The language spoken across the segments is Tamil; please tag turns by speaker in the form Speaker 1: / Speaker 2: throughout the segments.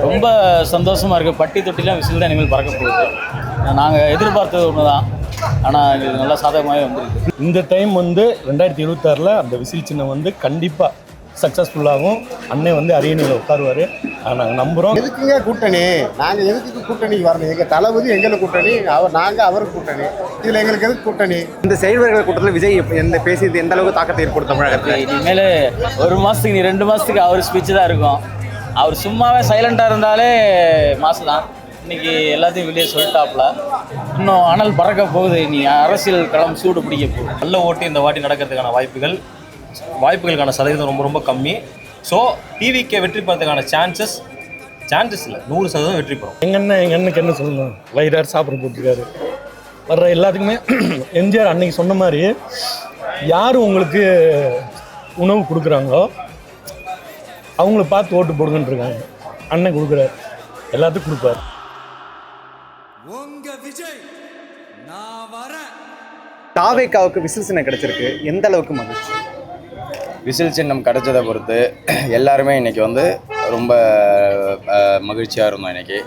Speaker 1: ரொம்ப சந்தோஷமாக இருக்குது. பட்டி தொட்டிலாம் விசில் தான் இனிமேல் பறக்க போகுது. நாங்கள் எதிர்பார்த்தது ஒன்று தான், ஆனால் எங்களுக்கு நல்லா சாதகமாகவே வந்துருக்கு.
Speaker 2: இந்த டைம் வந்து 2026 அந்த விசில் சின்னம் வந்து கண்டிப்பாக சக்ஸஸ்ஃபுல்லாகும். அண்ணன் வந்து அரியணையில் உட்காருவார். நாங்கள் நம்புகிறோம்.
Speaker 3: எதுக்குங்க கூட்டணி? நாங்கள் எதுக்கு கூட்டணிக்கு வரணும்? எங்கள் தளபதி எங்களுக்கு கூட்டணி, நாங்கள் அவருக்கு கூட்டணி. இதில் எங்களுக்கு எதுக்கு கூட்டணி?
Speaker 4: இந்த செயல்வர்கள் கூட்டத்தில் விஜய் எந்த பேசியது எந்த அளவுக்கு தாக்கத்தை ஏற்படுத்த தமிழகத்தில்?
Speaker 1: இனிமேல் ஒரு மாதத்துக்கு 2 மாதத்துக்கு அவர் ஸ்பீச்சு தான் இருக்கும். அவர் சும்மாவே சைலண்ட்டாக இருந்தாலே மாதம் தான். இன்றைக்கி எல்லாத்தையும் வெளியே சொல்லிட்டாப்புல. இன்னும் அனல் பறக்க போகுது. நீ அரசியல் களம் சூடு பிடிக்க போகுது.
Speaker 5: நல்ல ஓட்டு இந்த வாட்டி நடக்கிறதுக்கான வாய்ப்புகளுக்கான சதவீதம் ரொம்ப ரொம்ப கம்மி. ஸோ டிவிக்கே வெற்றி பெறதுக்கான சான்சஸ் இல்லை, 100% வெற்றி பெறும்.
Speaker 2: எங்கள் அண்ணனுக்கு என்ன சொல்லணும்? வயிறார் சாப்பிட போட்டிருக்காரு. வர்ற எல்லாத்துக்குமே எம்ஜிஆர் அன்னைக்கு சொன்ன மாதிரி யார் உங்களுக்கு உணவு கொடுக்குறாங்களோ அவங்கள பார்த்து ஓட்டு போடுங்கன்னு இருக்காங்க. அண்ணன் கொடுக்குறாரு, எல்லாத்துக்கும் கொடுப்பாரு.
Speaker 4: தாவேக்காவுக்கு விசில் சின்னம் கிடைச்சிருக்கு, எந்த அளவுக்கு மகிழ்ச்சி?
Speaker 6: விசில் சின்னம் கிடைச்சதை பொறுத்து எல்லாருமே இன்றைக்கி வந்து ரொம்ப மகிழ்ச்சியாக இருந்தோம். இன்றைக்கி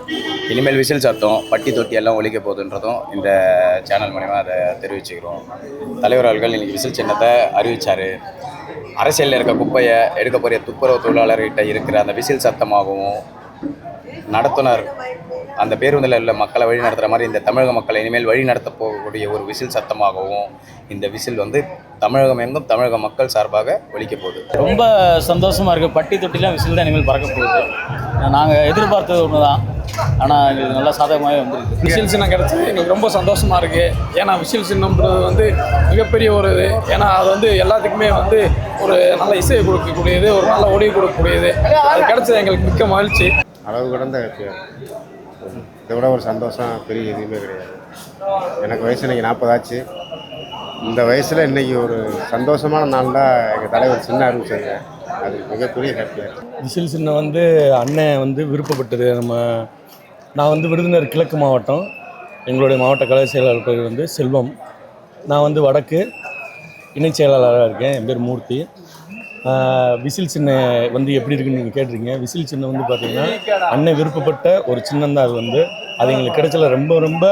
Speaker 6: இனிமேல் விசில் சத்தம் பட்டி தொட்டி எல்லாம் ஒழிக்க போகுதுன்றதும் இந்த சேனல் மூலிமா அதை தெரிவிச்சுக்கிறோம். தலைவர் அவர்கள் இன்றைக்கி விசில் சின்னத்தை அறிவித்தார். அரசியலில் இருக்க குப்பையை எடுக்க போகிற துப்புரவு தொழிலாளர்கிட்ட இருக்கிற அந்த விசில் சத்தமாகவும், நடத்துனர் அந்த பேருந்தில் உள்ள மக்களை வழி நடத்துகிற மாதிரி இந்த தமிழக மக்களை இனிமேல் வழி நடத்த போகக்கூடிய ஒரு விசில் சத்தமாகவும் இந்த விசில் வந்து தமிழகம் எங்கும் தமிழக மக்கள் சார்பாக ஒலிக்க போகுது.
Speaker 1: ரொம்ப சந்தோஷமாக இருக்குது. பட்டி தொட்டிலாம் விசில் தான் இனிமேல் பறக்க போகுது. நாங்கள் எதிர்பார்த்தது ஒன்று தான், ஆனால் எங்களுக்கு நல்லா சாதகமாகவே வந்துருக்கு.
Speaker 7: விசில் சின்னம் கிடச்சது எங்களுக்கு ரொம்ப சந்தோஷமாக இருக்குது. ஏன்னா விசில் சின்னம்ன்றது வந்து மிகப்பெரிய ஒரு இது. ஏன்னா அது வந்து எல்லாத்துக்குமே வந்து ஒரு நல்ல இசையை கொடுக்கக்கூடியது, ஒரு நல்ல ஒளி கொடுக்கக்கூடியது. அது கிடச்சது எங்களுக்கு மிக்க மகிழ்ச்சி.
Speaker 3: அளவு கடந்த இதை விட ஒரு சந்தோஷம் பெரிய எதுவுமே கிடையாது. எனக்கு வயசு இன்றைக்கி 40 ஆச்சு. இந்த வயசில் இன்றைக்கி ஒரு சந்தோஷமான நாள் தான் எங்கள் தலைவர் சின்ன அறிவிச்சாங்க. அது மிகப்பெரிய ஹாப்பியாக இருக்குது.
Speaker 2: விசில் சின்னம் வந்து அண்ணன் வந்து விருப்பப்பட்டது. நான் வந்து விருதுநகர் கிழக்கு மாவட்டம், எங்களுடைய மாவட்ட கலை செயலாளர் பேர் வந்து செல்வம். நான் வந்து வடக்கு இணைச் செயலாளராக இருக்கேன். என் பேர் மூர்த்தி. விசில் சின்னம் வந்து எப்படி இருக்குன்னு நீங்கள் கேட்டிருக்கீங்க. விசில் சின்னம் வந்து பார்த்திங்கன்னா அண்ணன் விருப்பப்பட்ட ஒரு சின்னம் தான். அது எங்களுக்கு கிடைச்சல ரொம்ப ரொம்ப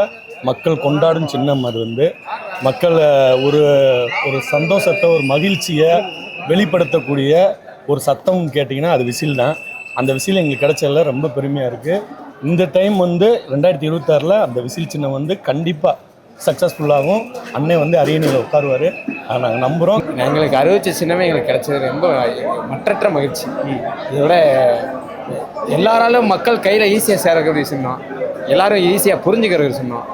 Speaker 2: மக்கள் கொண்டாடும் சின்னம். அது வந்து மக்கள் ஒரு சந்தோஷத்தை, ஒரு மகிழ்ச்சியை வெளிப்படுத்தக்கூடிய ஒரு சத்தம் கேட்டிங்கன்னா அது விசில் தான். அந்த விசில் எங்களுக்கு கிடைச்சதில் ரொம்ப பெருமையாக இருக்குது. இந்த டைம் வந்து 2026 அந்த விசில் சின்னம் வந்து கண்டிப்பாக சக்ஸஸ்ஃபுல்லாகவும் அண்ணன் வந்து அரியணையில் உட்காருவார். நாங்கள் நம்புகிறோம்.
Speaker 7: எங்களுக்கு அறிவிச்ச சின்னமே எங்களுக்கு கிடைச்சது ரொம்ப மற்றற்ற மகிழ்ச்சி. இதோட எல்லாராலும் மக்கள் கையில் ஈஸியாக சேரக்கூடிய சின்னம், எல்லாரும் ஈஸியாக புரிஞ்சுக்கிற சின்னம்.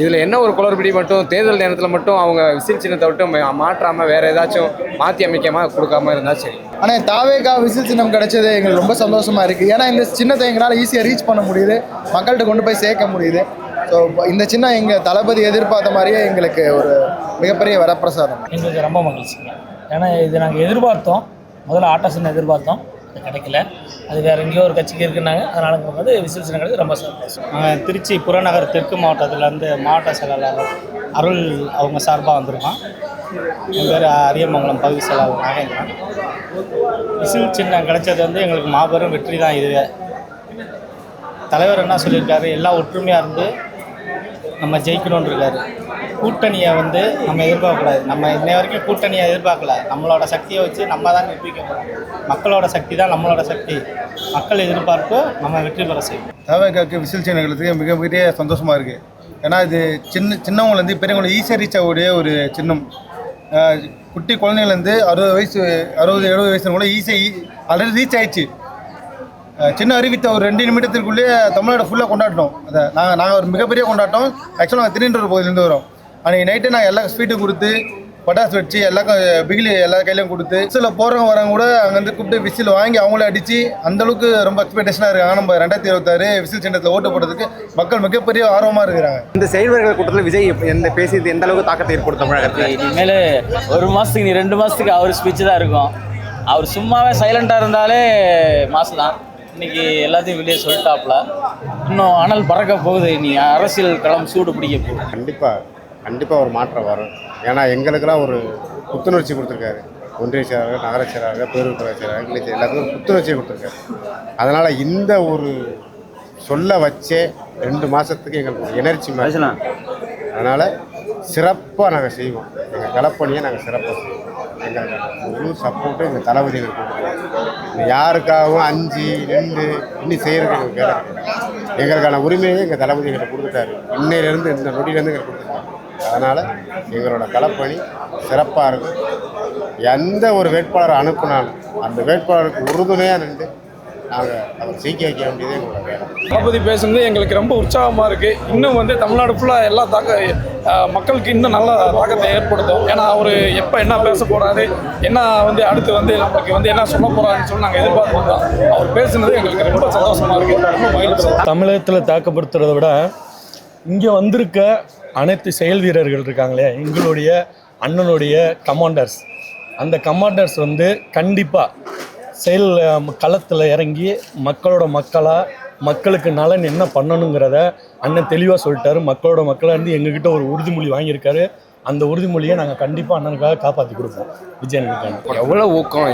Speaker 7: இதில் என்ன ஒரு குளறுபடி மட்டும் தேர்தல் நேரத்தில் மட்டும் அவங்க விசில் சின்னத்தை விட்டு மாற்றாமல் வேறு ஏதாச்சும் மாற்றி அமைக்காமல் கொடுக்காமல் இருந்தால் சரி.
Speaker 8: ஆனால் தாவேக்கா விசில் சின்னம் கிடைச்சது எங்களுக்கு ரொம்ப சந்தோஷமாக இருக்குது. ஏன்னா இந்த சின்னத்தை எங்களால் ஈஸியாக ரீச் பண்ண முடியுது, மக்கள்கிட்ட கொண்டு போய் சேர்க்க முடியுது. ஸோ இந்த சின்னம் எங்கள் தளபதி எதிர்பார்த்த மாதிரியே எங்களுக்கு ஒரு மிகப்பெரிய வரப்பிரசாதம்.
Speaker 9: எங்களுக்கு ரொம்ப மகிழ்ச்சிங்க. ஏன்னா இது நாங்கள் எதிர்பார்த்தோம். முதல்ல ஆட்டோ சின்னம் எதிர்பார்த்தோம், அது கிடைக்கல. அது வேறு எங்கேயோ ஒரு கட்சிக்கு இருக்குன்னாங்க. அதனால் வந்து விசில் சின்னம் கிடையாது ரொம்ப சந்தோஷம். நாங்கள் திருச்சி புறநகர் தெற்கு மாவட்டத்திலேருந்து மாவட்ட செயலாளர் அருள் அவங்க சார்பாக வந்திருக்கோம். என் பேர் அரியமங்கலம் பகுதி செயலாளர் நாகேந்திரன். விசில் சின்னம் கிடைச்சது வந்து எங்களுக்கு மாபெரும் வெற்றி தான். இதுவே தலைவர் என்ன சொல்லியிருக்காரு, எல்லாம் ஒற்றுமையாக இருந்து நம்ம ஜெயிக்கணும்னு இருக்காரு. கூட்டணியை வந்து நம்ம எதிர்பார்க்கக்கூடாது. நம்ம இன்ன வரைக்கும் கூட்டணியை எதிர்பார்க்கல. நம்மளோட சக்தியை வச்சு நம்ம தான் நிரூபிக்கணும். மக்களோட சக்தி தான் நம்மளோட சக்தி. மக்கள் எதிர்பார்ப்பு நம்ம வெற்றி பெற செய்யும்.
Speaker 8: தாவேக்காவுக்கு விசில் சின்னங்களுக்கு மிகப்பெரிய சந்தோஷமாக இருக்குது. ஏன்னா இது சின்னவங்கலேருந்து பெரியவங்களுக்கு ஈஸியாக ரீச் ஆகக்கூடிய ஒரு சின்னம். குட்டி குழந்தைங்கலேருந்து 60 வயசு 60-70 வயசு கூட ஈஸியாக ஆல்ரெடி ரீச் ஆகிடுச்சு. சின்ன அறிவித்த ஒரு 2 நிமிடத்திற்குள்ளேயே தமிழ்நாடு ஃபுல்லாக கொண்டாடினோம். அதை நாங்கள் ஒரு மிகப்பெரிய கொண்டாட்டம். ஆக்சுவலாக நாங்கள் திருநெல்வேலி பகுதியிலேருந்து வரோம். அன்றைக்கி நைட்டு நாங்கள் எல்லா ஸ்வீட்டு கொடுத்து பட்டாசு வச்சு எல்லாருக்கும் பிகிலி எல்லா கையிலையும் கொடுத்து விசில் போகிறவங்க வரவங்க கூட அங்கேருந்து கூப்பிட்டு விசில் வாங்கி அவங்களே அடித்து அந்தளவுக்கு ரொம்ப எக்ஸ்பெக்டேஷனாக இருக்காங்க. நம்ம 2026 விசில் சின்னத்தில் ஓட்டு போடுறதுக்கு மக்கள் மிகப்பெரிய ஆர்வமாக இருக்கிறாங்க.
Speaker 4: இந்த செயல்வர்கள் கூட்டத்தில் விஜய் எந்த பேசியது எந்த அளவுக்கு தாக்கத்தை ஏற்படுத்த தமிழகத்தில்?
Speaker 1: இனிமேல் ஒரு மாதத்துக்கு 2 மாதத்துக்கு அவர் ஸ்பீச்சு தான் இருக்கும். அவர் சும்மாவே சைலண்ட்டாக இருந்தாலே மாதம் தான். இன்றைக்கி எல்லாத்தையும் வெளியே சொல்லிட்டாப்புல. இன்னும் அனல் பறக்க போகுது. நீ அரசியல் களம் சூடு பிடிக்க போகுது.
Speaker 3: கண்டிப்பாக ஒரு மாற்றம் வரும். ஏன்னா எங்களுக்கெல்லாம் ஒரு புத்துணர்ச்சி கொடுத்துருக்காரு. ஒன்றிய செயலாளர்கள், நகர செயலாளர்கள், பேரூர் செயலாளர்கள், கிளை எல்லாத்துக்கும் புத்துணர்ச்சியை கொடுத்துருக்காரு. அதனால் இந்த ஒரு சொல்ல வச்சே 2 மாதத்துக்கு எங்களுக்கு ஒரு எனர்ஜி மாதிரி. அதனால் சிறப்பாக நாங்கள் செய்வோம். எங்கள் களப்பணியை நாங்கள் சிறப்பாக செய்வோம். எங்களுக்கு முழு சப்போர்ட்டு எங்கள் தளபதிகள் கொடுக்குறோம். யாருக்காகவும் அஞ்சு நின்று இன்னும் செய்கிறதுக்கு எங்களுக்கு வேலை கிடையாது. எங்களுக்கான உரிமையை எங்கள் தளபதிகளை கொடுத்துட்டாரு. இன்னையிலேருந்து இந்த நொடியிலேருந்து எங்களுக்கு கொடுத்துட்டாரு. அதனால் எங்களோட களப்பணி சிறப்பாக இருக்கும். எந்த ஒரு வேட்பாளரை அனுப்புனாலும் அந்த வேட்பாளருக்கு உறுதுணையாக நின்று நாங்கள் அவர் ஜெயிக்க வைக்க வேண்டியதே எங்களோட வேலை.
Speaker 10: தளபதி பேசுனது எங்களுக்கு ரொம்ப உற்சாகமாக இருக்குது. இன்னும் வந்து தமிழ்நாடு ஃபுல்லாக எல்லா மக்களுக்கு இன்னும் நல்ல தாக்கத்தை ஏற்படுத்தும். ஏன்னா அவர் எப்போ என்ன பேச போகிறாரு, என்ன வந்து அடுத்து வந்து நமக்கு வந்து என்ன சொல்ல போகிறாருன்னு சொல்லி நாங்கள் எதிர்பார்த்து தான் அவர் பேசுனது எங்களுக்கு ரொம்ப சந்தோஷமாக இருக்குது. ரொம்ப மகிழ்ச்சி.
Speaker 2: தமிழகத்தில் தாக்கப்படுத்துறதை விட இங்கே வந்திருக்க அனைத்து செயல் வீரர்கள் இருக்காங்களே, எங்களுடைய அண்ணனுடைய கமாண்டர்ஸ், அந்த கமாண்டர்ஸ் வந்து கண்டிப்பாக செயல் களத்தில் இறங்கி மக்களுக்கு நலன் என்ன பண்ணணுங்கிறத அண்ணன் தெளிவாக சொல்லிட்டாரு. மக்களாக வந்து எங்ககிட்ட ஒரு உறுதிமொழி வாங்கியிருக்காரு. அந்த உறுதிமொழியை நாங்கள் கண்டிப்பாக அண்ணனுக்காக காப்பாற்றி கொடுப்போம். விஜயனுக்காக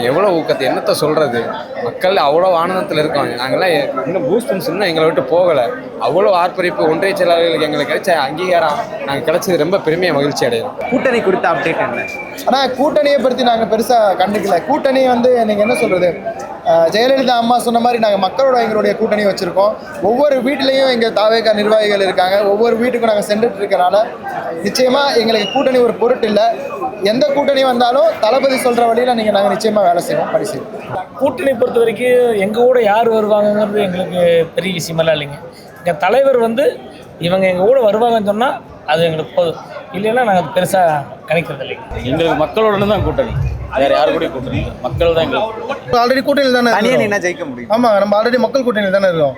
Speaker 7: எவ்வளோ ஊக்கத்தை என்னத்தை சொல்கிறது, மக்கள் அவ்வளோ ஆனந்தத்தில் இருக்காங்க. நாங்கள்லாம் இன்னும் பூஸ்டன்ஸ் இன்னும் எங்களை விட்டு போகலை. அவ்வளோ ஆர்ப்பரிப்பு ஒன்றிய செயலாளர்களுக்கு எங்களுக்கு கிடைச்ச அங்கீகாரம் நாங்கள் கிடைச்சது ரொம்ப பெருமையாக மகிழ்ச்சி அடையும்.
Speaker 4: கூட்டணி குறித்த அப்டேட் என்ன?
Speaker 8: ஆனால் கூட்டணியை பற்றி நாங்கள் பெருசாக கண்டுக்கல. கூட்டணி வந்து நீங்கள் என்ன சொல்கிறது, ஜெயலலிதா அம்மா சொன்ன மாதிரி நாங்கள் மக்களோட எங்களுடைய கூட்டணி வச்சுருக்கோம். ஒவ்வொரு வீட்லேயும் எங்கள் தாவேகா நிர்வாகிகள் இருக்காங்க. ஒவ்வொரு வீட்டுக்கும் நாங்கள் சென்றுட்டு இருக்கனால நிச்சயமாக எங்களுக்கு கூட்டணி ஒரு பொருட்டு இல்லை. எந்த கூட்டணி வந்தாலும் தளபதி சொல்கிற வழியில் நாங்கள் நிச்சயமாக வேலை செய்வோம், படி செய்வோம்.
Speaker 9: கூட்டணி பொறுத்த வரைக்கும் எங்கள் கூட யார் வருவாங்கங்கிறது எங்களுக்கு பெரிய விஷயமெல்லாம் இல்லைங்க. எங்கள் தலைவர் வந்து இவங்க எங்கள் கூட வருவாங்கன்னு சொன்னால் அது எங்களுக்கு போதும். இல்லைன்னா நாங்கள் பெருசாக கணிக்கிறது இல்லைங்க.
Speaker 1: எங்களுக்கு மக்களோட தான் கூட்டணி, வேறு யாரு கூட கூட்டணி இல்லை. மக்கள் தான் எங்களுக்கு
Speaker 8: ஆல்ரெடி கூட்டணியில் தானே
Speaker 4: தனியாக என்ன ஜெயிக்க முடியும்?
Speaker 8: ஆமாம், நம்ம ஆல்ரெடி மக்கள் கூட்டணியில் தானே இருக்கோம்.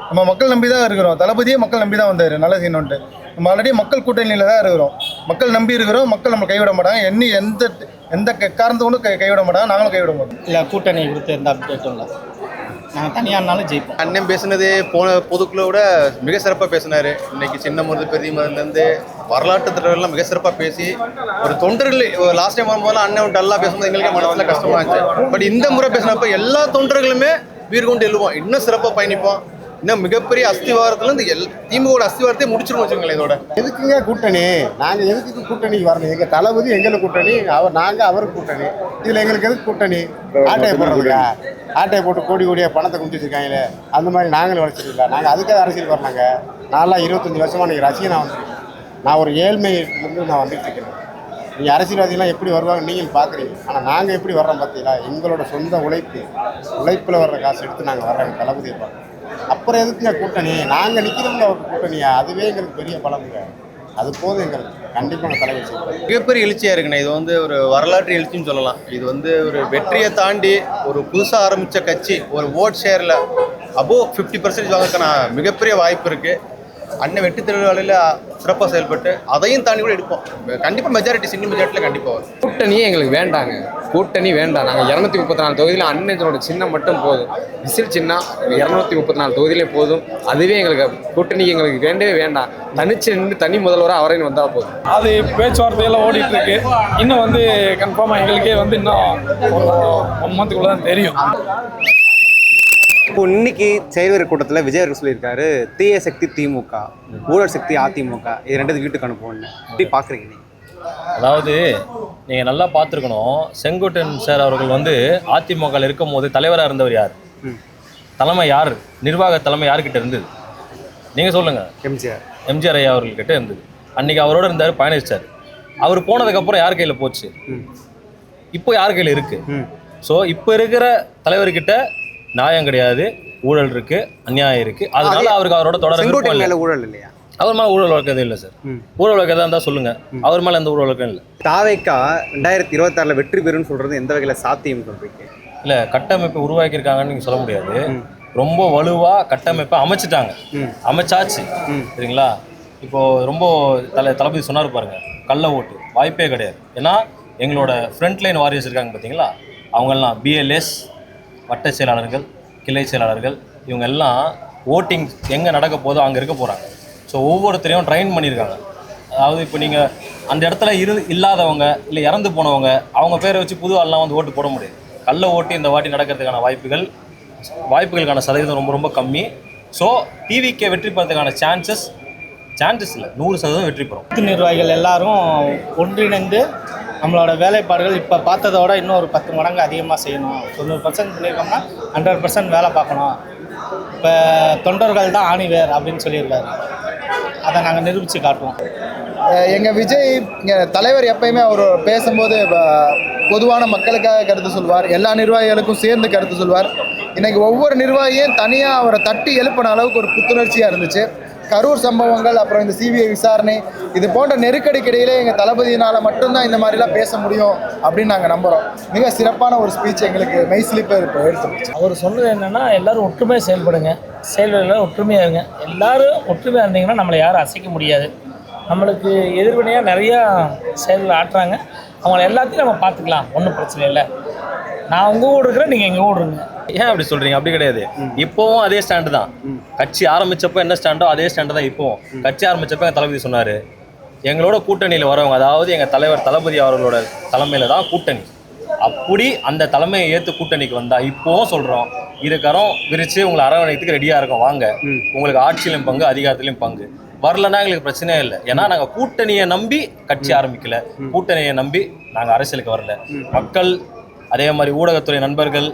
Speaker 8: நம்ம மக்கள் நம்பி தான் இருக்கிறோம். தளபதியே மக்கள் நம்பி தான் வந்தார் நல்ல செய்யணுன்ட்டு. நம்ம ஆல்ரெடி மக்கள் கூட்டணியில் தான் இருக்கிறோம். மக்கள் நம்பி இருக்கிறோம். மக்கள் நம்ம கைவிட மாட்டாங்க. எந்த காரணத்தை கொண்டு கைவிட மாட்டாங்க. நாங்களும் கைவிட மாட்டோம்.
Speaker 9: இல்லை, கூட்டணி கொடுத்து எந்த அப்டேட்டும் இல்லை. நாங்கள் தனியாக இருந்தாலும் ஜெயிப்போம்.
Speaker 4: அண்ணன் பேசுனது போன பொதுக்குழுவோட மிக சிறப்பாக பேசினார். இன்னைக்கு சின்ன மருந்து பெரிய மருந்துலேருந்து வரலாற்று தலைவர்கள்லாம் மிக சிறப்பாக பேசி ஒரு தொண்டர்கள் லாஸ்ட் டைம் வரும்போதெல்லாம் அண்ணன் டல்லாக பேசும்போது எங்களுக்கு மனசில் கஷ்டமாக இருந்துச்சு. பட் இந்த முறை பேசினப்போ எல்லா தொண்டர்களுமே வீர் கொண்டு எழுவோம், இன்னும் சிறப்பாக பயணிப்போம். இன்னும் மிகப்பெரிய அஸ்திவாரத்துலேருந்து திமுக அஸ்திவாரத்தை முடிச்சிருவோம் வச்சுக்கோங்களேன். இதோட
Speaker 3: எதுக்குங்க கூட்டணி? நாங்கள் எதுக்கு கூட்டணிக்கு வரணும்? எங்கள் தளபதி எங்களுக்கு கூட்டணி, நாங்கள் அவருக்கு கூட்டணி. இதில் எங்களுக்கு எதுக்கு கூட்டணி? ஆட்டையை போடுறதுக்கா? ஆட்டையை போட்டு கோடியாக பணத்தை குடிச்சு வச்சுருக்காங்களே, அந்த மாதிரி நாங்களும் வளர்ச்சிருக்கா? நாங்கள் அதுக்காக அரசியல் வரலாங்க. நான்லாம் 25 வருஷமாக நீங்கள் ரசிகனாக வந்துருக்கேன். நான் ஒரு ஏழ்மையிலிருந்து நான் வந்துட்டு இருக்கிறேன். நீங்கள் அரசியல்வாதிகள்லாம் எப்படி வருவாங்க நீங்கள் பார்க்குறீங்க. ஆனால் நாங்கள் எப்படி வர்றோம் பார்த்தீங்களா? எங்களோட சொந்த உழைப்பில் வர்ற காசு எடுத்து நாங்கள் வர்றோங்க தளபதியை பார்க்குறோம். அப்புறம் எதுக்குங்க கூட்டணி? நாங்கள் நிற்கிறோம்ல ஒரு கூட்டணியா, அதுவே எங்களுக்கு பெரிய பலமுங்க. அது போதும் எங்களுக்கு. கண்டிப்பாக தலைவர் செய்வோம்.
Speaker 4: மிகப்பெரிய எழுச்சியாக இருக்குண்ணே. இது வந்து ஒரு வரலாற்று எழுச்சின்னு சொல்லலாம். இது வந்து ஒரு வெற்றியை தாண்டி ஒரு புதுசாக ஆரம்பித்த கட்சி ஒரு ஓட் ஷேரில் அபோவ் 50% வாங்கறதுக்கான மிகப்பெரிய வாய்ப்பு இருக்குது. அண்ணன் வெற்றி திருவிழாவில் சிறப்பாக செயல்பட்டு அதையும் தாண்டி கூட எடுப்போம். கண்டிப்பாக மெஜாரிட்டி சிங்கிள் மெஜாரிட்டியில் கண்டிப்பாக வரும்.
Speaker 7: கூட்டணியே எங்களுக்கு வேண்டாங்க. கூட்டணி வேண்டாம். நாங்கள் 234 தொகுதியில் அண்ணனோட சின்னம் மட்டும் போதும். விசில் சின்னம் 234 தொகுதியிலே போதும். அதுவே எங்களுக்கு கூட்டணி எங்களுக்கு வேண்டவே வேண்டாம். தனிச்சு நின்று தனி முதல்வராக அவரைன்னு வந்தால் போதும்.
Speaker 10: அது பேச்சுவார்த்தையெல்லாம் ஓடிட்டு இருக்கு. இன்னும் வந்து கன்ஃபார்மாக எங்களுக்கே வந்து இன்னும் ஒரு 1 மந்த்துக்குள்ளே தான் தெரியும்.
Speaker 4: இப்போ இன்னைக்கு செயல்வீரர் கூட்டத்தில் விஜய் அவர்கள் சொல்லியிருக்காரு, தீய சக்தி திமுக, ஊழல் சக்தி அதிமுக, இது ரெண்டு வீட்டுக்கு அனுப்புவோன்னு. எப்படி பார்க்குறீங்க நீங்கள்?
Speaker 5: அதாவது நீங்கள் நல்லா பார்த்துருக்கணும், செங்கோட்டையன் சார் அவர்கள் வந்து அதிமுகவில் இருக்கும் போது தலைவராக இருந்தவர் யார்? தலைமை யார்? நிர்வாக தலைமை யார்கிட்ட இருந்தது? நீங்கள் சொல்லுங்கள். எம்ஜிஆர் ஐயா அவர்கள்கிட்ட இருந்தது. அன்றைக்கி அவரோட இருந்தார், பயணிச்சார். அவர் போனதுக்கப்புறம் யார் கையில் போச்சு? இப்போ யார் கையில் இருக்குது? ஸோ இப்போ இருக்கிற தலைவர்கிட்ட நியாயம் கிடையாது, ஊழல் இருக்கு, அநியாயம் இருக்கு. அதனால அவருக்கு அவரோட தொடர்பு
Speaker 4: ஊழல் இல்லையா?
Speaker 5: அவர் மேலே ஊழல் வழக்கதே இல்லை சார். ஊழல் வழக்கதாக இருந்தால் சொல்லுங்க. அவர் மேலே எந்த ஊழல் வழக்கம் இல்லை.
Speaker 4: தாவேக்கா 2026 வெற்றி பெறும்னு சொல்றது எந்த வகையில் சாத்தியம் சொல்றீங்க?
Speaker 5: இல்லை, கட்டமைப்பை உருவாக்கியிருக்காங்கன்னு நீங்கள் சொல்ல முடியாது. ரொம்ப வலுவாக கட்டமைப்பை அமைச்சிட்டாங்க, அமைச்சாச்சு. சரிங்களா? இப்போது ரொம்ப தளபதி சொன்னார் பாருங்க, கள்ள ஓட்டு வாய்ப்பே கிடையாது. ஏன்னா எங்களோட ஃப்ரண்ட் லைன் வாரியர்ஸ் இருக்காங்க பார்த்தீங்களா, அவங்கெல்லாம் பிஎல்எஸ், வட்ட செயலாளர்கள், கிளை செயலாளர்கள், இவங்க எல்லாம் ஓட்டிங் எங்கே நடக்க போதோ அங்கே இருக்க போகிறாங்க. ஸோ ஒவ்வொருத்தரையும் ட்ரெயின் பண்ணியிருக்காங்க. அதாவது இப்போ நீங்கள் அந்த இடத்துல இல்லாதவங்க இல்லை இறந்து போனவங்க அவங்க பேரை வச்சு புது ஆள்லாம் வந்து ஓட்டு போட முடியாது. கள்ள ஓட்டு இந்த வாட்டி நடக்கிறதுக்கான வாய்ப்புகளுக்கான சதவீதம் ரொம்ப ரொம்ப கம்மி. ஸோ டிவிக்கே வெற்றி பெறதுக்கான சான்சஸ் இல்லை, 100% வெற்றி பெறும்.
Speaker 9: நிர்வாகிகள் எல்லாரும் ஒன்றிணைந்து நம்மளோட வேலைப்பாடுகள் இப்போ பார்த்ததோட இன்னும் ஒரு 10 மடங்கு அதிகமாக செய்யணும். 90% பண்ணியிருக்கோம்னா 100% வேலை பார்க்கணும். இப்போ தொண்டர்கள் தான் ஆணிவேர் அப்படின்னு சொல்லியிருக்காரு. அதை நாங்கள் நிரூபித்து காட்டுவோம்.
Speaker 11: எங்கள் விஜய் இங்கே தலைவர் எப்பயுமே அவர் பேசும்போது பொதுவான மக்களுக்காக கருத்து சொல்வார், எல்லா நிர்வாகிகளுக்கும் சேர்ந்து கருத்து சொல்வார். இன்றைக்கி ஒவ்வொரு நிர்வாகியும் தனியாக அவரை தட்டி எழுப்பின அளவுக்கு ஒரு புத்துணர்ச்சியாக இருந்துச்சு. கரூர் சம்பவங்கள், அப்புறம் இந்த சிபிஐ விசாரணை, இது போன்ற நெருக்கடிக்கு இடையிலே எங்கள் தளபதியினால் மட்டும்தான் இந்த மாதிரிலாம் பேச முடியும் அப்படின்னு நாங்கள் நம்புகிறோம். மிக சிறப்பான ஒரு ஸ்பீச் எங்களுக்கு மெய்சிலிப்பை எடுத்துருச்சு.
Speaker 9: அவர் சொன்னது என்னென்னா, எல்லோரும் ஒற்றுமையாக செயல்படுங்க, செயல்களில் ஒற்றுமையாக இருங்க. எல்லோரும் ஒற்றுமையாக இருந்தீங்கன்னா நம்மளை யாரும் அசைக்க முடியாது. நம்மளுக்கு எதிர்வினையாக நிறையா செயல்கள் ஆட்டுறாங்க. அவங்கள எல்லாத்தையும் நம்ம பார்த்துக்கலாம், ஒன்றும் பிரச்சனை இல்லை. நான் உங்கள் ஊர் இருக்கிறேன், நீங்கள் எங்கள் ஊர் இருங்க.
Speaker 5: ஏன் அப்படி சொல்கிறீங்க? அப்படி கிடையாது. இப்போவும் அதே ஸ்டாண்டு தான். கட்சி ஆரம்பித்தப்போ என்ன ஸ்டாண்டோ அதே ஸ்டாண்டு தான் இப்போவும். கட்சி ஆரம்பித்தப்போ எங்கள் தளபதி சொன்னார், எங்களோட கூட்டணியில் வரவங்க, அதாவது எங்கள் தலைவர் தளபதி அவர்களோட தலைமையில் தான் கூட்டணி. அப்படி அந்த தலைமையை ஏற்று கூட்டணிக்கு வந்தால் இப்போவும் சொல்கிறோம், இருக்கறோம் விரித்து உங்களை அரவணைத்துக்கு ரெடியாக இருக்கோம், வாங்க, உங்களுக்கு ஆட்சியிலும் பங்கு அதிகாரத்திலையும் பங்கு. வரலன்னா எங்களுக்கு பிரச்சனையே இல்லை. ஏன்னா நாங்கள் கூட்டணியை நம்பி கட்சி ஆரம்பிக்கல, கூட்டணியை நம்பி நாங்கள் அரசியலுக்கு வரல. மக்கள், அதே மாதிரி ஊடகத்துறை நண்பர்கள்,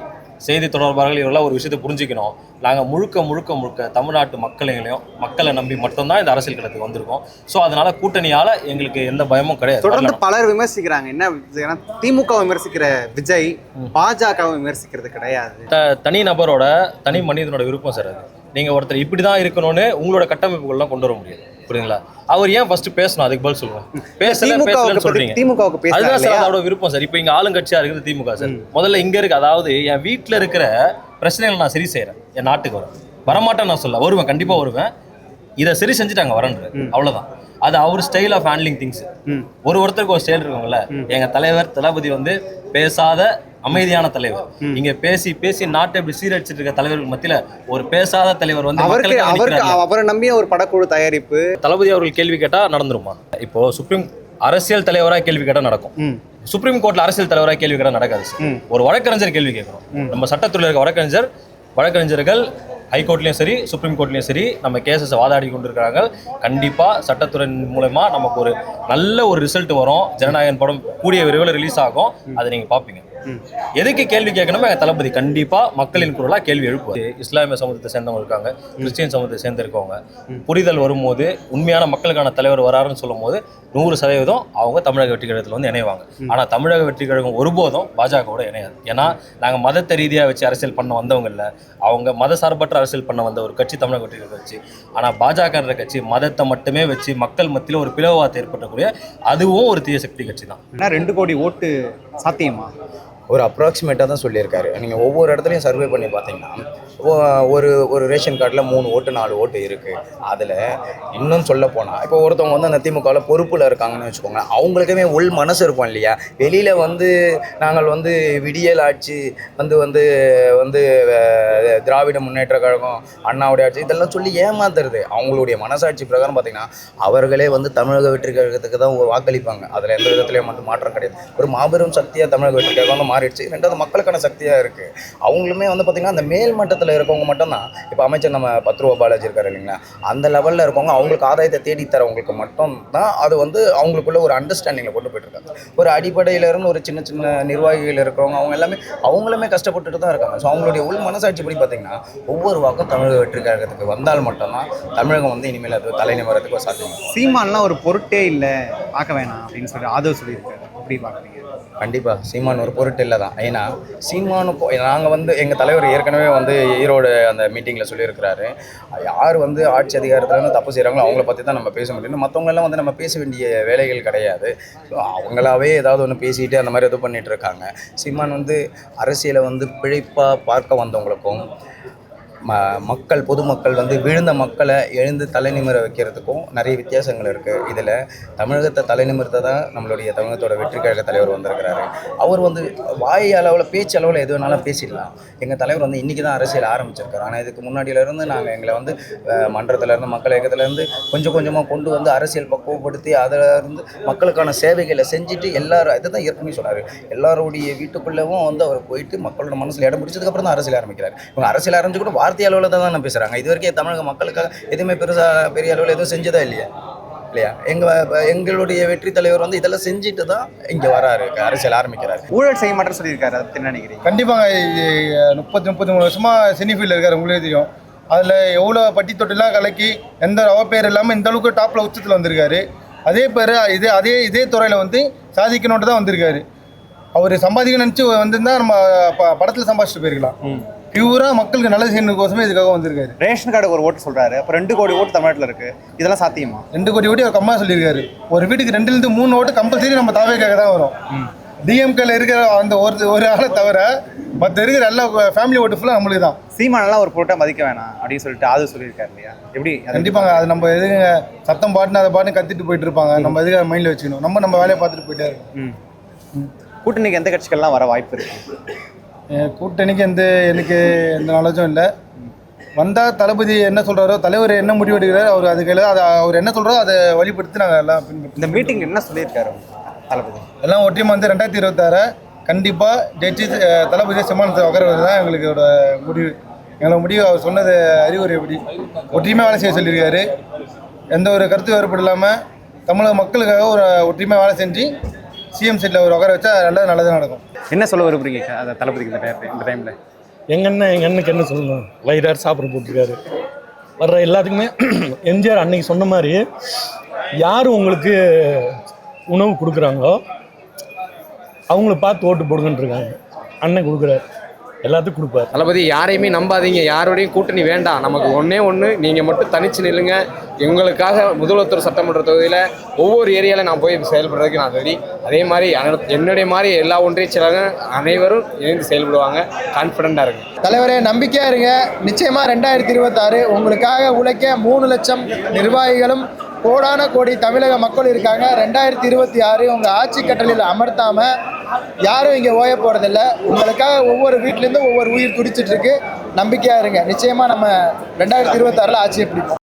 Speaker 5: செய்தி தொடர்பாளர்கள் இவரெல்லாம் ஒரு விஷயத்தை புரிஞ்சுக்கணும். நாங்கள் முழுக்க தமிழ்நாட்டு மக்களை நம்பி மட்டும்தான் இந்த அரசியல் களத்துக்கு வந்திருக்கோம். ஸோ அதனால கூட்டணியால் எங்களுக்கு எந்த பயமும் கிடையாது.
Speaker 12: தொடர்ந்து பலர் விமர்சிக்கிறாங்க. என்ன திமுக விமர்சிக்கிற விஜய் பாஜகவை விமர்சிக்கிறது கிடையாது.
Speaker 5: தனி நபரோட, தனி மனிதனோட விருப்பம் சார் அது. நீங்கள் ஒருத்தர் இப்படி தான் இருக்கணும்னு உங்களோட கட்டமைப்புகள்லாம் கொண்டு வர முடியாது, புரியுங்களா? அவர் ஏன் ஃபர்ஸ்ட் பேசணும், அதுக்கு பதில் சொல்லுங்க. பேசலன்னு சொல்றீங்க, அதுதான் சார் அதோட விருப்பம் சார். இப்போ இங்கே ஆளுங்கட்சியாக இருக்குது திமுக சார். முதல்ல இங்கே இருக்கு, அதாவது என் வீட்டில் இருக்கிற பிரச்சனைகளை நான் சரி செய்கிறேன், என் நாட்டுக்கு வரமாட்டேன் நான் சொல்ல, வருவேன், கண்டிப்பாக வருவேன். இதை சரி செஞ்சுட்டாங்க வரன்ற, அவ்வளோதான். அது அவர் ஸ்டைல் ஆஃப் ஹேண்ட்லிங் திங்ஸ். ஒருத்தருக்கு ஒரு ஸ்டைல் இருக்குங்களே. எங்கள் தலைவர் தளபதி வந்து பேசாத அமைதியான தலைவர். இங்க பேசி நாட்டை இப்படி சீரழிச்சிட்டு இருக்க தலைவர்கள் மத்தியில ஒரு பேசாத தலைவர் வந்து
Speaker 12: அவரை நம்பிய ஒரு படக்குழு தயாரிப்பு.
Speaker 5: தளபதி அவர்கள் கேள்வி கேட்டா நடந்துருமா? இப்போ சுப்ரீம் அரசியல் தலைவராக கேள்வி கேட்டா நடக்கும். சுப்ரீம் கோர்ட்ல அரசியல் தலைவராக கேள்வி கேட்டா நடக்காது. ஒரு வழக்கறிஞர் கேள்வி கேட்கணும். நம்ம சட்டத்துறையில் இருக்க வழக்கறிஞர்கள் ஹைகோர்ட்லேயும் சரி சுப்ரீம் கோர்ட்லேயும் சரி நம்ம கேசஸை வாதாடி கொண்டு இருக்கிறாங்க. கண்டிப்பாக சட்டத்துறை மூலமா நமக்கு ஒரு நல்ல ஒரு ரிசல்ட் வரும். ஜனநாயகன் படம் கூடிய விரைவில் ரிலீஸ் ஆகும், அதை நீங்கள் பார்ப்பீங்க. எதுக்கு கேள்வி கேட்கணுமோ எங்கள் தளபதி கண்டிப்பாக மக்களின் குரலாக கேள்வி எழுப்புவார். இஸ்லாமிய சமூகத்தை சேர்ந்தவங்க இருக்காங்க, கிறிஸ்டியன் சமூகத்தை சேர்ந்திருக்கவங்க. புரிதல் வரும்போது உண்மையான மக்களுக்கான தலைவர் வராருன்னு சொல்லும் போது 100% அவங்க தமிழக வெற்றி கழகத்தில் வந்து இணைவாங்க. ஆனால் தமிழக வெற்றி கழகம் ஒருபோதும் பாஜகவோட இணையாது. ஏன்னா நாங்கள் மதத்தை ரீதியாக வச்சு அரசியல் பண்ண வந்தவங்க இல்லை, அவங்க மத சார்பற்ற அரசியல் பண்ண வந்த ஒரு கட்சி தமிழக வெற்றி கழகம் வச்சு. ஆனால் பாஜகன்ற கட்சி மதத்தை மட்டுமே வச்சு மக்கள் மத்தியில் ஒரு பிளவுவாதத்தை ஏற்பட்டக்கூடிய அதுவும் ஒரு தீய சக்தி கட்சி தான்.
Speaker 12: 2 கோடி ஓட்டு சாத்தியமா?
Speaker 6: ஒரு அப்ராக்சிமேட்டாக தான் சொல்லியிருக்காரு. நீங்கள் ஒவ்வொரு இடத்துலையும் சர்வே பண்ணி பார்த்தீங்கன்னா ஒரு ரேஷன் கார்டில் 3 ஓட்டு 4 ஓட்டு இருக்குது. அதில் இன்னும் சொல்ல போனால் இப்போ ஒருத்தவங்க வந்து அந்த திமுகவில் பொறுப்பில் இருக்காங்கன்னு வச்சுக்கோங்க, அவங்களுக்குமே உள் மனசு இருக்கும் இல்லையா? வெளியில் வந்து நாங்கள் வந்து விடியல் ஆட்சி வந்து திராவிட முன்னேற்ற கழகம், அண்ணாவுடைய ஆட்சி, இதெல்லாம் சொல்லி ஏமாத்துறது. அவங்களுடைய மனசாட்சி பிரகாரம் பார்த்திங்கன்னா அவர்களே வந்து தமிழக வெற்றி கழகத்துக்கு தான் வாக்களிப்பாங்க. அதில் எந்த விதத்துலையும் வந்து மாற்றம் கிடையாது. ஒரு மாபெரும் சக்தியாக தமிழக வெற்றி கழகம் வந்து மாறிடுச்சு. 2வது மக்களுக்கான சக்தியாக இருக்குது. அவங்களுமே வந்து பார்த்திங்கன்னா அந்த மேல் மட்டத்தில் இருக்கவங்க மட்டும்தான். இப்போ அமைச்சர் நம்ம 10 ரூபா பாலாஜி இருக்காரு இல்லைங்களா, அந்த லெவலில் இருக்கவங்க அவங்களுக்கு ஆதாயத்தை தேடி தரவங்களுக்கு மட்டும் தான் அது வந்து அவங்களுக்குள்ள ஒரு அண்டர்ஸ்டாண்டிங்கில் கொண்டு போயிட்டுருக்காங்க. ஒரு அடிப்படையில் இருந்து ஒரு சின்ன சின்ன நிர்வாகிகள் இருக்கிறவங்க அவங்களுமே கஷ்டப்பட்டுட்டு தான் இருக்காங்க. ஸோ அவங்களுடைய உள் மனசாட்சி படி பார்த்திங்கன்னா ஒவ்வொரு வாக்கும் தமிழக வெற்றி கழகத்துக்கு வந்தால் மட்டும்தான் தமிழகம் வந்து இனிமேல் அது தலைநிமிரத்துக்கு சாத்தியம்.
Speaker 12: சீமான்லாம் ஒரு பொருட்டே இல்லை, பார்க்க வேணாம் அப்படின்னு சொல்லி ஆதரவு சொல்லியிருக்காரு. அப்படி பார்க்குறீங்க?
Speaker 6: கண்டிப்பாக சீமான் ஒரு பொருட்டு இல்லை தான். ஏன்னா சீமானுக்கும் நாங்கள் வந்து எங்கள் தலைவர் ஏற்கனவே வந்து ஈரோடு அந்த மீட்டிங்கில் சொல்லியிருக்கிறாரு, யார் வந்து ஆட்சி அதிகாரத்துலேருந்து தப்பு செய்கிறாங்களோ அவங்கள பற்றி தான் நம்ம பேச முடியும், மற்றவங்களெல்லாம் வந்து நம்ம பேச வேண்டிய வேலைகள் கிடையாது. ஸோ அவங்களாவே ஏதாவது ஒன்று பேசிக்கிட்டு அந்த மாதிரி இது பண்ணிகிட்டு இருக்காங்க. சீமான் வந்து அரசியலை வந்து பிழைப்பாக பார்க்க வந்தவங்களுக்கும் மக்கள் பொதுமக்கள் வந்து விழுந்த மக்களை எழுந்து தலை நிமிர வைக்கிறதுக்கும் நிறைய வித்தியாசங்கள் இருக்குது. இதில் தமிழகத்தை தலை நிமிர்த்த தான் நம்மளுடைய தமிழகத்தோட வெற்றி கழக தலைவர் வந்திருக்கிறாரு. அவர் வந்து வாய் அளவில் பேச்சு அளவில் எது வேணாலும் பேசிடலாம். எங்கள் தலைவர் வந்து இன்றைக்கி தான் அரசியல் ஆரம்பிச்சிருக்காரு. ஆனால் இதுக்கு முன்னாடியிலேருந்து நாங்கள் எங்களை வந்து மன்றத்திலேருந்து மக்கள் இயக்கத்துலேருந்து கொஞ்சம் கொஞ்சமாக கொண்டு வந்து அரசியல் பக்குவப்படுத்தி அதில் இருந்து மக்களுக்கான சேவைகளை செஞ்சுட்டு எல்லாரும் இதை தான் ஏற்கனவே சொன்னார். எல்லாருடைய வீட்டுக்குள்ளவும் வந்து அவர் போயிட்டு மக்களோட மனசில் இடம் பிடிச்சதுக்கப்புறம் தான் அரசியல் ஆரம்பிக்கிறார். இவங்க அரசியல் ஆரம்பிச்சு கூட வார்த்தை அளவில் தான் பேசுகிறாங்க. இது வரைக்கும் தமிழக மக்களுக்காக எதுவுமே பெரிய அளவில் எதுவும் செஞ்சதா இல்லையா? எங்களுடைய வெற்றி தலைவர் வந்து இதெல்லாம் செஞ்சுட்டு தான் இங்கே வராரு, அரசியல் ஆரம்பிக்கிறாரு.
Speaker 12: ஊழல் செய்ய மாட்டேன்னு சொல்லியிருக்காரு. அது என்ன நினைக்கிறீங்க?
Speaker 8: கண்டிப்பாக 33 வருஷமாக சினி ஃபீல்டில் இருக்கார், உங்களுக்கே தெரியும். அதில் எவ்வளோ பட்டி தொட்டிலாம் கலக்கி எந்த அவப்பேர் இல்லாமல் இந்த அளவுக்கு டாப்பில் உச்சத்தில் வந்திருக்காரு. அதே பேர் இதே துறையில் வந்து சாதிக்கணுன்ட்டு தான் வந்திருக்காரு. அவர் சம்பாதிக்க நினச்சி வந்திருந்தா நம்ம படத்தில் சம்பாதிச்சுட்டு போயிருக்கலாம். பியூராக மக்களுக்கு நல்லது செய்யணுக்கோசமே இதுக்காக வந்திருக்காரு.
Speaker 12: ரேஷன் கார்டு ஒரு ஓட்டு சொல்கிறாரு. அப்போ 2 கோடி ஓட்டு தமிழ்நாட்டில் இருக்குது. இதெல்லாம் சாத்தியமா?
Speaker 8: 2 கோடி ஓட்டு அவர் கம்மா சொல்லியிருக்காரு. ஒரு வீட்டுக்கு 2-3 ஓட்டு கம்பல்சரி நம்ம தாவேக்காக தான் வரும். டிஎம்கேல இருக்கிற அந்த ஒரு ஆளை தவிர மற்ற இருக்கிற எல்லா ஃபேமிலி ஓட்டு ஃபுல்லாக நம்மளுக்கு தான்.
Speaker 12: சீமானெல்லாம் ஒரு பொருட்டாக மதிக்க வேணாம் அப்படின்னு சொல்லிட்டு அது சொல்லியிருக்காரு இல்லையா? எப்படி?
Speaker 8: கண்டிப்பாங்க. அது நம்ம எதுங்க சத்தம் பாட்டுன்னு அதை பாட்டுன்னு கத்திட்டு போயிட்டு இருப்பாங்க. நம்ம எதுக்கு மைண்டில் வச்சுக்கணும். நம்ம வேலையை பார்த்துட்டு போயிட்டே இருக்கோம்.
Speaker 12: கூட்டணிக்கு எந்த கட்சிகள்லாம் வர வாய்ப்பு இருக்குது?
Speaker 8: கூட்டணிக்கு எனக்கு எந்த நாலேஜும் இல்லை. வந்தால் தளபதி என்ன சொல்கிறாரோ, தலைவர் என்ன முடிவு எடுக்கிறாரோ அவர் அதுக்கு அதை அவர் என்ன சொல்கிறாரோ அதை வழிபடுத்தி நாங்கள் எல்லாம் பின்பற்றி.
Speaker 12: இந்த மீட்டிங் என்ன சொல்லியிருக்காரு தளபதி?
Speaker 8: எல்லாம் ஒற்றியமாக வந்து 2026 கண்டிப்பாக ஜெயிச்சு தளபதி சமாளத்தை உட்காருவது தான் எங்களோட முடிவு. எங்களோட முடிவு அவர் சொன்னது அறிவுரை எப்படி ஒற்றுமையாக வேலை செய்ய சொல்லியிருக்காரு. எந்த ஒரு கருத்து வேறுபாடு இல்லாமல் தமிழக மக்களுக்காக ஒரு ஒற்றுமையாக வேலை செஞ்சு சிஎம் சீட்டில் ஒரு உட்கார வச்சா நல்லது நடக்கும்.
Speaker 12: என்ன சொல்ல விரும்புறீங்க அதை தளபதிக்கு இந்த டைமில்?
Speaker 2: எங்கள் அண்ணனுக்கு என்ன சொல்லணும், வயிறார் சாப்பிட போட்டிருக்காரு. வர்ற எல்லாத்துக்குமே எம்ஜிஆர் அன்னைக்கு சொன்ன மாதிரி யார் உங்களுக்கு உணவு கொடுக்குறாங்களோ அவங்கள பார்த்து ஓட்டு போடுங்கன்னு இருக்காங்க. அண்ணன் கொடுக்குறாரு, எல்லாத்துக்கும் கொடுப்பார்.
Speaker 7: தளபதி யாரையுமே நம்பாதீங்க, யாரோடையும் கூட்டணி வேண்டாம். நமக்கு ஒன்று நீங்கள் மட்டும் தனிச்சு நில்லுங்க. எங்களுக்காக முதல்வர் சட்டமன்ற தொகுதியில் ஒவ்வொரு ஏரியாவில் நான் போய் செயல்படுறதுக்கு நான் ரெடி. அதே மாதிரி என்னுடைய மாதிரி எல்லா ஒன்றிய செயலாளரும் அனைவரும் இணைந்து செயல்படுவாங்க. கான்ஃபிடென்ட்டாக இருக்கு.
Speaker 11: தலைவரே, நம்பிக்கையாக இருங்க. நிச்சயமாக 2026 உங்களுக்காக உழைக்க 3 லட்சம் நிர்வாகிகளும் கோடான கோடி தமிழக மக்கள் இருக்காங்க. 2026 உங்கள் ஆட்சி கட்டளையில் அமர்த்தாமல் யாரும் இங்கே ஓய போகிறதில்ல. உங்களுக்காக ஒவ்வொரு வீட்டிலேருந்து ஒவ்வொரு உயிர் துடிச்சிட்டு இருக்கு. நம்பிக்கையாக இருங்க. நிச்சயமாக நம்ம 2026 ஆட்சியை பிடிப்போம்.